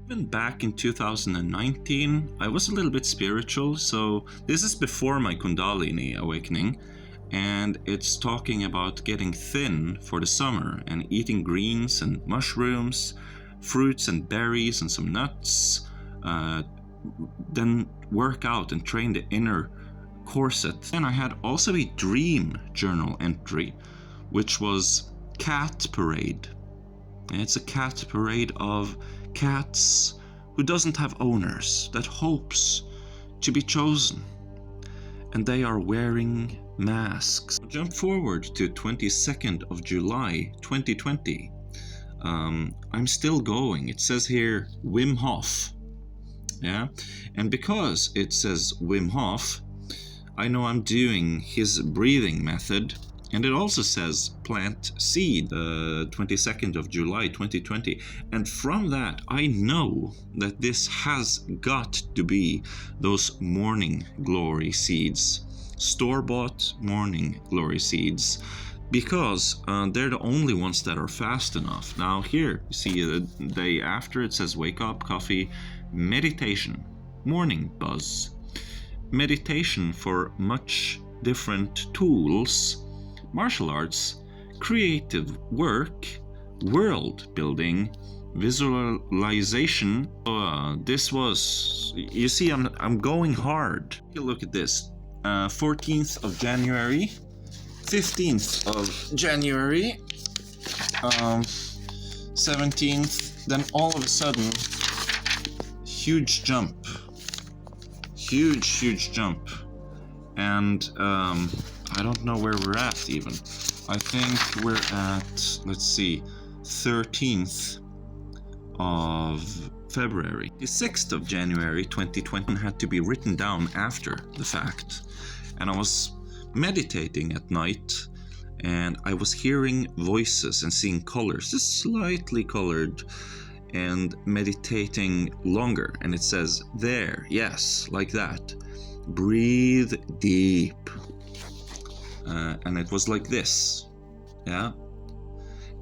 Even back in 2019, I was a little bit spiritual, so this is before my Kundalini awakening, and it's talking about getting thin for the summer and eating greens and mushrooms, fruits and berries and some nuts, then work out and train the inner corset. And I had also a dream journal entry, which was cat parade. And it's a cat parade of cats who doesn't have owners, that hopes to be chosen. And they are wearing masks. Jump forward to 22nd of July 2020. I'm still going. It says here Wim Hof. Yeah, and because it says Wim Hof, I know I'm doing his breathing method. And it also says plant seed, 22nd of July 2020. And from that, I know that this has got to be those morning glory seeds, store-bought morning glory seeds, because they're the only ones that are fast enough. Now here, you see the day after, it says wake up, coffee, meditation, morning buzz. Meditation for much different tools, martial arts, creative work, world building, visualization. This was, you see, I'm going hard. Take a look at this. 14th of January, 15th of January, 17th. Then all of a sudden, huge jump, huge jump, and I don't know where we're at even. I think we're at, let's see, 13th of February. The 6th of January 2020 had to be written down after the fact. And I was meditating at night, and I was hearing voices and seeing colors, just slightly colored, and meditating longer. And it says, there, yes, like that. Breathe deep. And it was like this, yeah,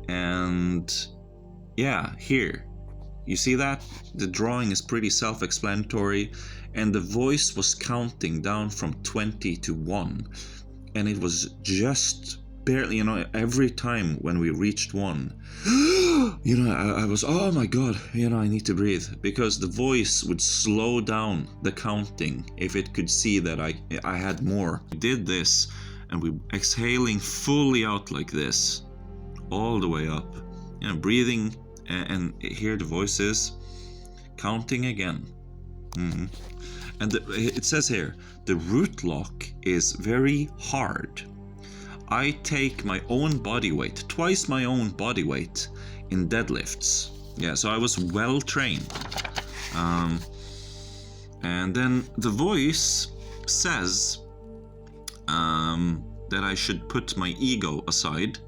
and yeah, here, you see that? The drawing is pretty self-explanatory, and the voice was counting down from 20 to 1, and it was just barely, every time when we reached 1, I was, oh my god, I need to breathe, because the voice would slow down the counting if it could see that I had more. We did this, and we exhaling fully out like this, all the way up, breathing, and hear the voices counting again. And it says here, the root lock is very hard. I take my own body weight, twice my own body weight, in deadlifts. Yeah, so I was well trained. And then the voice says that I should put my ego aside,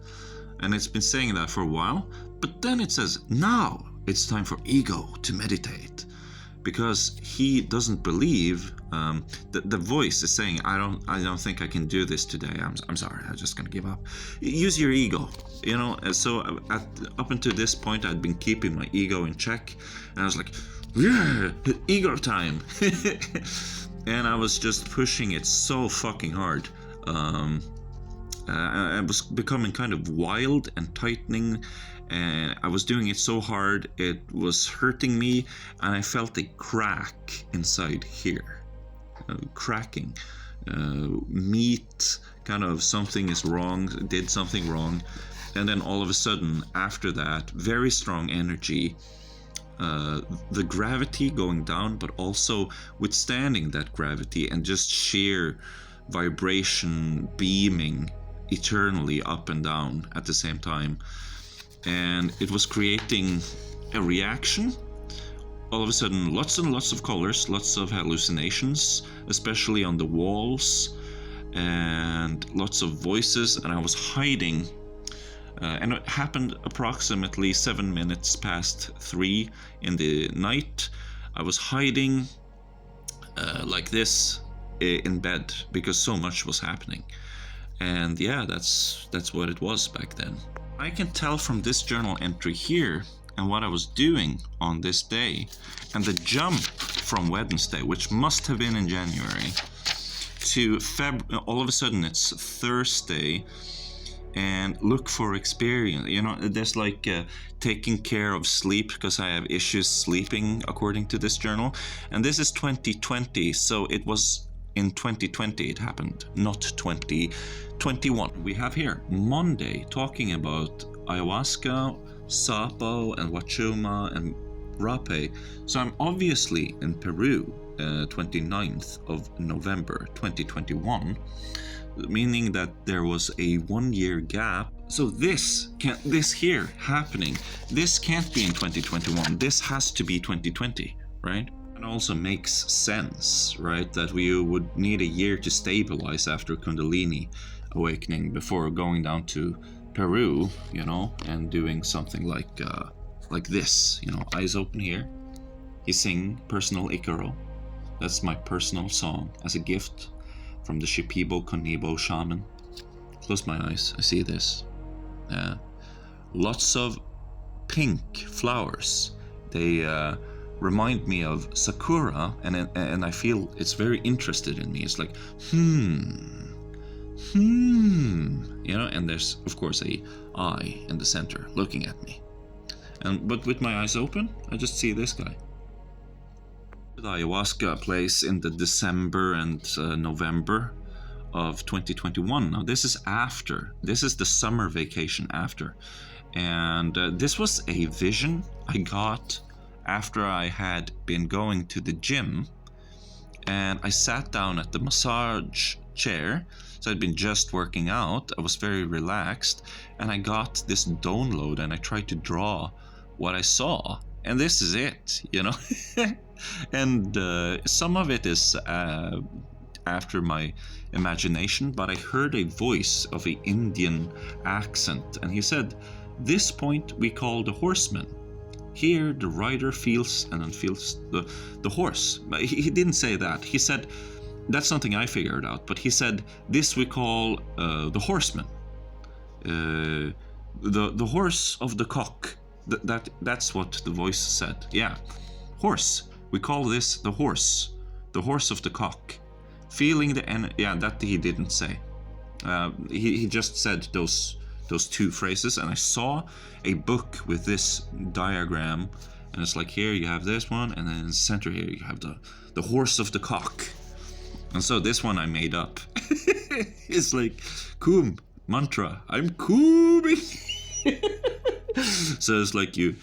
and it's been saying that for a while, but then it says now it's time for ego to meditate, because he doesn't believe that the voice is saying I don't think I can do this today. I'm sorry, I'm just gonna give up. Use your ego, So up until this point, I'd been keeping my ego in check, and I was like, yeah, ego time. And I was just pushing it so fucking hard. I was becoming kind of wild and tightening, and I was doing it so hard it was hurting me, and I felt a crack inside here, cracking, meat, kind of something is wrong, did something wrong. And then all of a sudden after that, very strong energy, the gravity going down, but also withstanding that gravity, and just sheer vibration beaming eternally up and down at the same time. And it was creating a reaction. All of a sudden, lots and lots of colors, lots of hallucinations, especially on the walls, and lots of voices, and I was hiding. And it happened approximately 7 minutes past 3 in the night. I was hiding like this in bed, because so much was happening. And yeah, that's what it was back then. I can tell from this journal entry here and what I was doing on this day. And the jump from Wednesday, which must have been in January, to all of a sudden it's Thursday, and look for experience. You know, there's like taking care of sleep, because I have issues sleeping according to this journal. And this is 2020, so it was in 2020 it happened, not 2021. We have here Monday talking about ayahuasca, sapo, and wachuma, and rape. So I'm obviously in Peru, 29th of November 2021, meaning that there was a 1 year gap. So this here happening, this can't be in 2021. This has to be 2020, right? It also makes sense, right, that we would need a year to stabilize after Kundalini awakening before going down to Peru, you know, and doing something like this, you know, eyes open here. You sing Personal Icaro. That's my personal song as a gift from the Shipibo Konibo shaman. Close my eyes, I see this. Lots of pink flowers. They remind me of sakura, and I feel it's very interested in me. It's like, you know, and there's of course a eye in the center looking at me. But with my eyes open, I just see this guy. The ayahuasca place in the December and November of 2021. Now this is after. This is the summer vacation after. And this was a vision I got after I had been going to the gym, and I sat down at the massage chair. So I'd been just working out. I was very relaxed, and I got this download, and I tried to draw what I saw. And this is it, you know. And some of it is after my imagination, but I heard a voice of an Indian accent, and he said, "This point we call the horseman. Here the rider feels and then feels the horse." But he didn't say that. He said, that's something I figured out, but he said, "This we call the horseman. The horse of the cock." That's what the voice said. Yeah, horse. We call this the horse of the cock. Feeling the yeah, that he didn't say. He just said those two phrases, and I saw a book with this diagram, and it's like, here you have this one, and then in the center here you have the horse of the cock. And so this one I made up. It's like Kum mantra. I'm cooming. So it's like you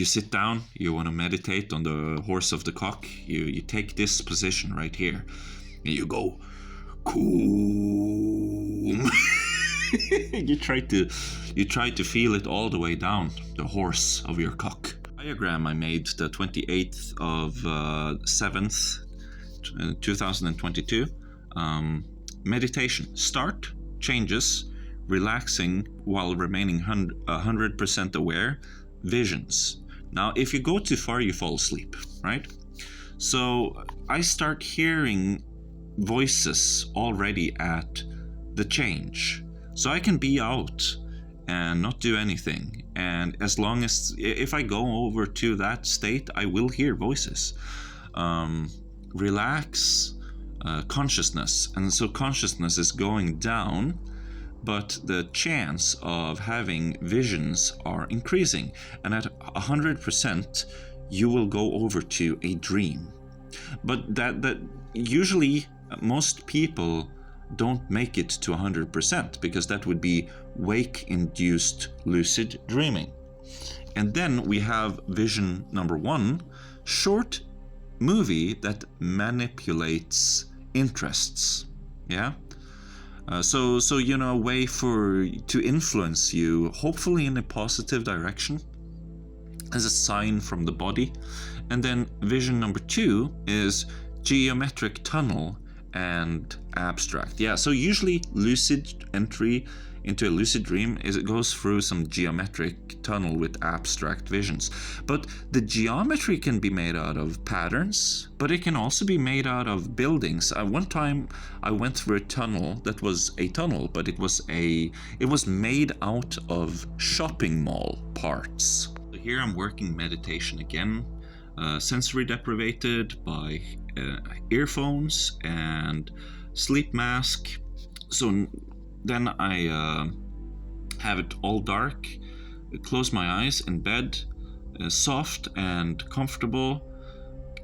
sit down, you want to meditate on the horse of the cock, you take this position right here, and you go coom. you try to feel it all the way down, the horse of your cock. Diagram I made the 28th of 7th 2022. Meditation start, changes, relaxing while remaining 100% aware, visions. Now if you go too far you fall asleep, right? So I start hearing voices already at the change, so I can be out and not do anything, and as long as if I go over to that state I will hear voices. Relax, consciousness, and so consciousness is going down, but the chance of having visions are increasing, and at 100% you will go over to a dream. But that usually most people don't make it to 100%, because that would be wake-induced lucid dreaming. And then we have vision number 1, short movie that manipulates interests. Yeah. So you know, a way to influence you, hopefully in a positive direction, as a sign from the body. And then vision number 2 is geometric tunnel and abstract. Yeah, so usually lucid entry into a lucid dream is it goes through some geometric tunnel with abstract visions. But the geometry can be made out of patterns, but it can also be made out of buildings. One time I went through a tunnel that was a tunnel, but it was made out of shopping mall parts. here I'm working meditation again, sensory deprivated by earphones and sleep mask. So then I have it all dark, close my eyes in bed, soft and comfortable.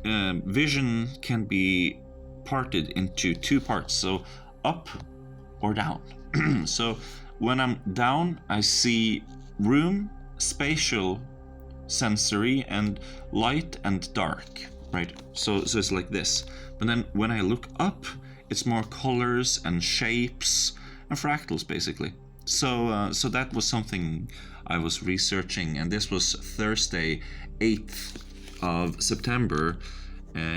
Vision can be parted into two parts, so up or down. So when I'm down, I see room, spatial, sensory, and light and dark, right? So it's like this. But then when I look up, it's more colors and shapes and fractals, basically. So that was something I was researching, and this was Thursday, 8th of September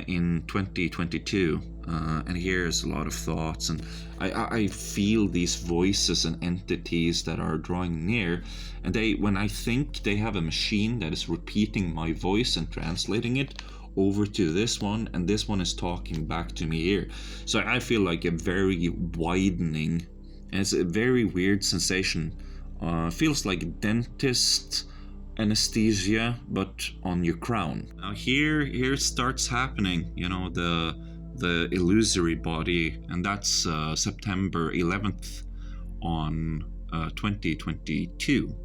in 2022. And here's a lot of thoughts, and I feel these voices and entities that are drawing near, and when I think they have a machine that is repeating my voice and translating it over to this one, and this one is talking back to me here. So I feel like a very widening, and it's a very weird sensation. Feels like dentist anesthesia, but on your crown. Now here it starts happening, the illusory body, and that's September 11th on 2022.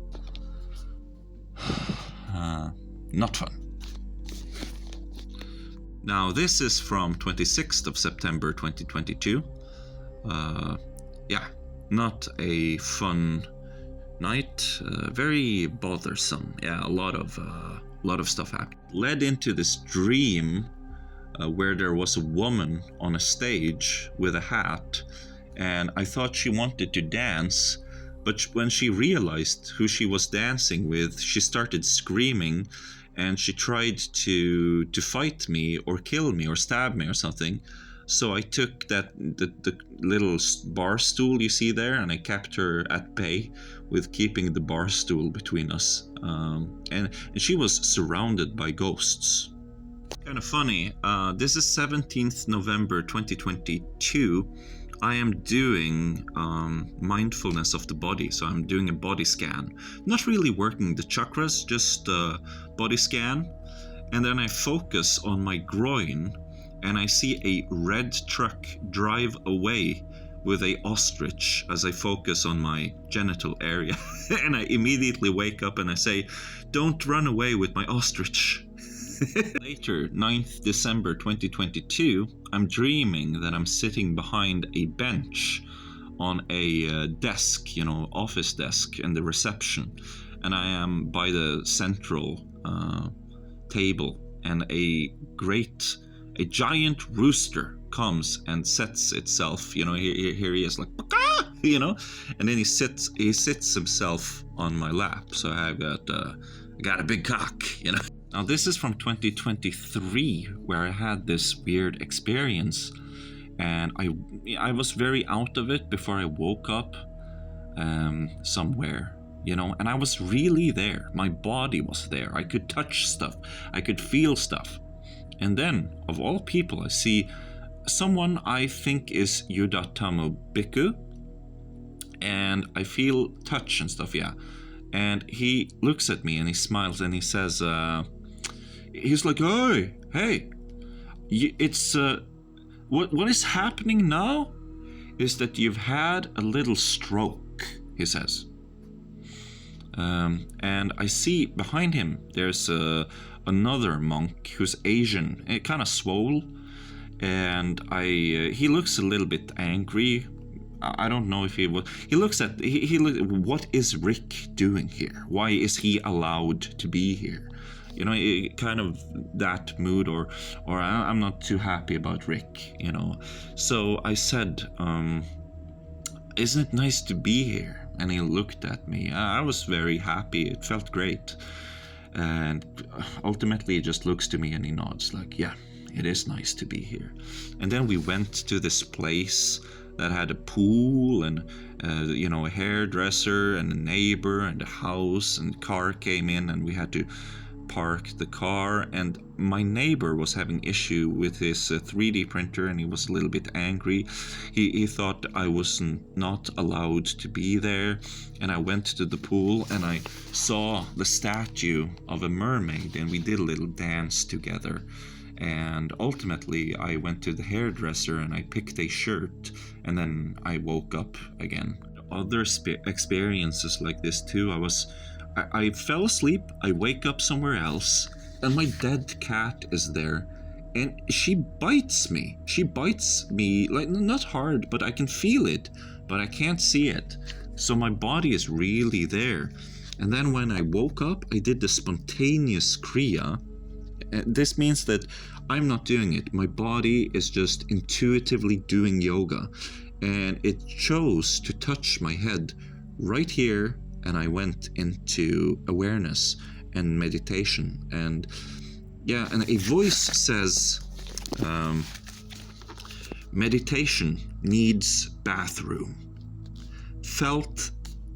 Not fun. Now this is from 26th of September 2022. Not a fun night, very bothersome. A lot of stuff happened. Led into this dream where there was a woman on a stage with a hat, and I thought she wanted to dance, but when she realized who she was dancing with, she started screaming, and she tried to fight me or kill me or stab me or something. So I took the little bar stool you see there, and I kept her at bay with keeping the bar stool between us. And she was surrounded by ghosts. Kind of funny. This is 17th November 2022. I am doing mindfulness of the body. So I'm doing a body scan. Not really working the chakras, just body scan. And then I focus on my groin, and I see a red truck drive away with a ostrich as I focus on my genital area. And I immediately wake up and I say, "Don't run away with my ostrich." Later, 9th December 2022, I'm dreaming that I'm sitting behind a bench on a desk, office desk in the reception. And I am by the central table, and a giant rooster comes and sets itself, here he is like, and then he sits himself on my lap. So I got a big cock, Now this is from 2023, where I had this weird experience, and I was very out of it before I woke up somewhere, and I was really there. My body was there. I could touch stuff. I could feel stuff. And then, of all people, I see someone I think is Yudatamo Bhikkhu, and I feel touch and stuff, And he looks at me and he smiles and he says, he's like, hey, it's, what is happening now is that you've had a little stroke, he says. And I see behind him, there's another monk who's Asian, kind of swole, and he looks a little bit angry. I don't know if he was. He looks at what is Rick doing here? Why is he allowed to be here? Kind of that mood, or I'm not too happy about Rick. So I said, "Isn't it nice to be here?" And he looked at me. I was very happy. It felt great. And ultimately, he just looks to me and he nods like, "Yeah, it is nice to be here." And then we went to this place that had a pool and, a hairdresser and a neighbor and a house, and a car came in, and we had to parked the car, and my neighbor was having issue with his 3D printer, and he was a little bit angry. He thought I was not allowed to be there, and I went to the pool and I saw the statue of a mermaid, and we did a little dance together. And ultimately I went to the hairdresser and I picked a shirt, and then I woke up again. Other experiences like this too. I fell asleep, I wake up somewhere else, and my dead cat is there, and she bites me. She bites me, like, not hard, but I can feel it, but I can't see it. So my body is really there. And then when I woke up, I did the spontaneous kriya. This means that I'm not doing it. My body is just intuitively doing yoga, and it chose to touch my head right here, and I went into awareness and meditation. And yeah, and a voice says, meditation needs bathroom. Felt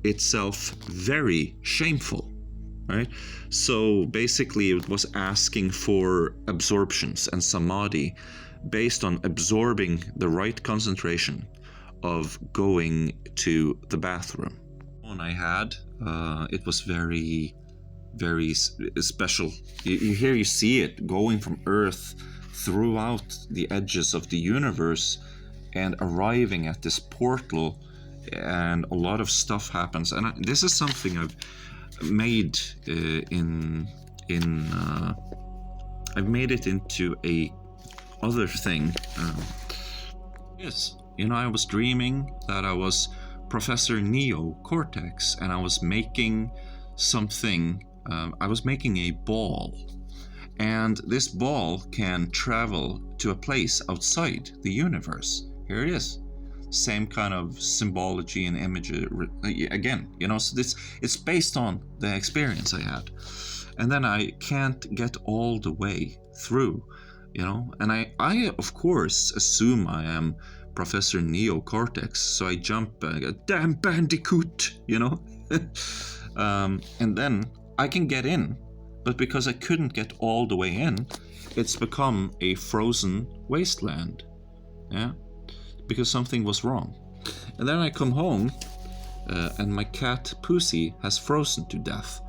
itself very shameful, right? So basically it was asking for absorptions and samadhi based on absorbing the right concentration of going to the bathroom. One I had, it was very, very special. You see it going from Earth throughout the edges of the universe and arriving at this portal, and a lot of stuff happens. And this is something I've made I've made it into a other thing. Yes, I was dreaming that I was Professor Neo Cortex, and I was making something. I was making a ball, and this ball can travel to a place outside the universe. Here it is. Same kind of symbology and imagery again, so it's based on the experience I had. And then I can't get all the way through, and I of course assume I am Professor Neo Cortex, so I jump and go, damn bandicoot, and then I can get in, but because I couldn't get all the way in, it's become a frozen wasteland. Yeah, because something was wrong. And then I come home, and my cat Pussy has frozen to death.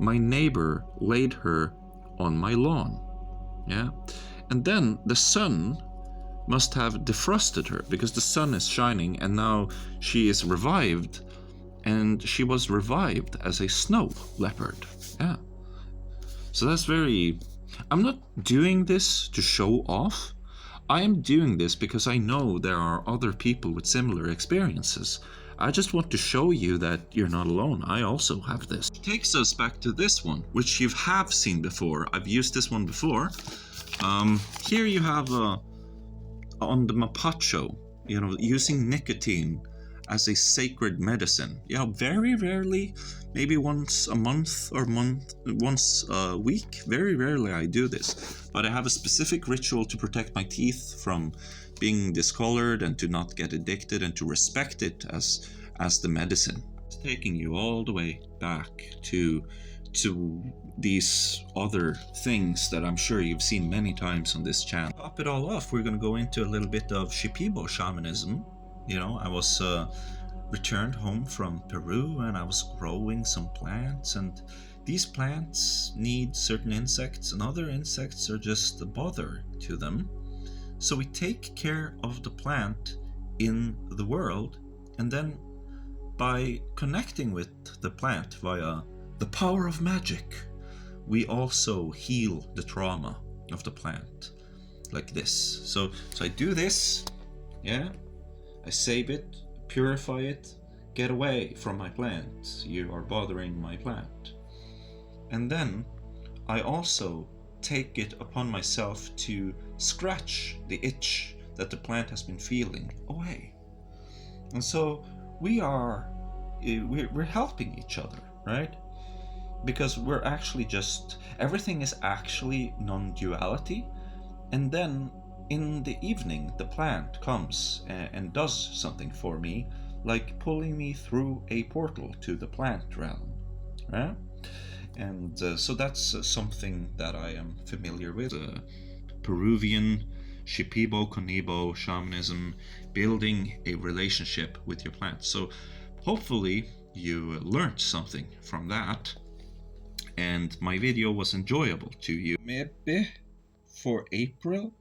My neighbor laid her on my lawn. Yeah, and then the sun must have defrosted her, because the sun is shining, and now she is revived, and she was revived as a snow leopard. Yeah, so that's very. I'm not doing this to show off. I am doing this because I know there are other people with similar experiences. I just want to show you that you're not alone. I also have this. It takes us back to this one, which you have seen before. I've used this one before. Here you have on the Mapacho, using nicotine as a sacred medicine. Very rarely, maybe once a month or once a week. Very rarely I do this, but I have a specific ritual to protect my teeth from being discolored and to not get addicted and to respect it as the medicine. It's taking you all the way back to these other things that I'm sure you've seen many times on this channel. To top it all off, we're going to go into a little bit of Shipibo shamanism. I was returned home from Peru, and I was growing some plants, and these plants need certain insects, and other insects are just a bother to them. So we take care of the plant in the world, and then by connecting with the plant via the power of magic, we also heal the trauma of the plant, like this. So I do this, yeah, I save it, purify it, get away from my plant, you are bothering my plant. And then I also take it upon myself to scratch the itch that the plant has been feeling away. And so we're helping each other, right? Because we're actually everything is actually non-duality. And then in the evening, the plant comes and does something for me, like pulling me through a portal to the plant realm, right? And so that's something that I am familiar with. Peruvian Shipibo Konibo shamanism, building a relationship with your plants. So hopefully you learned something from that, and my video was enjoyable to you. Maybe for April,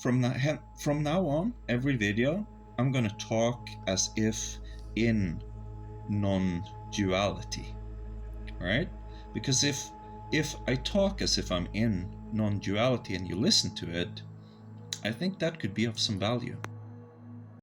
from now on, every video I'm gonna talk as if in non-duality, right? Because if I talk as if I'm in non-duality and you listen to it, I think that could be of some value.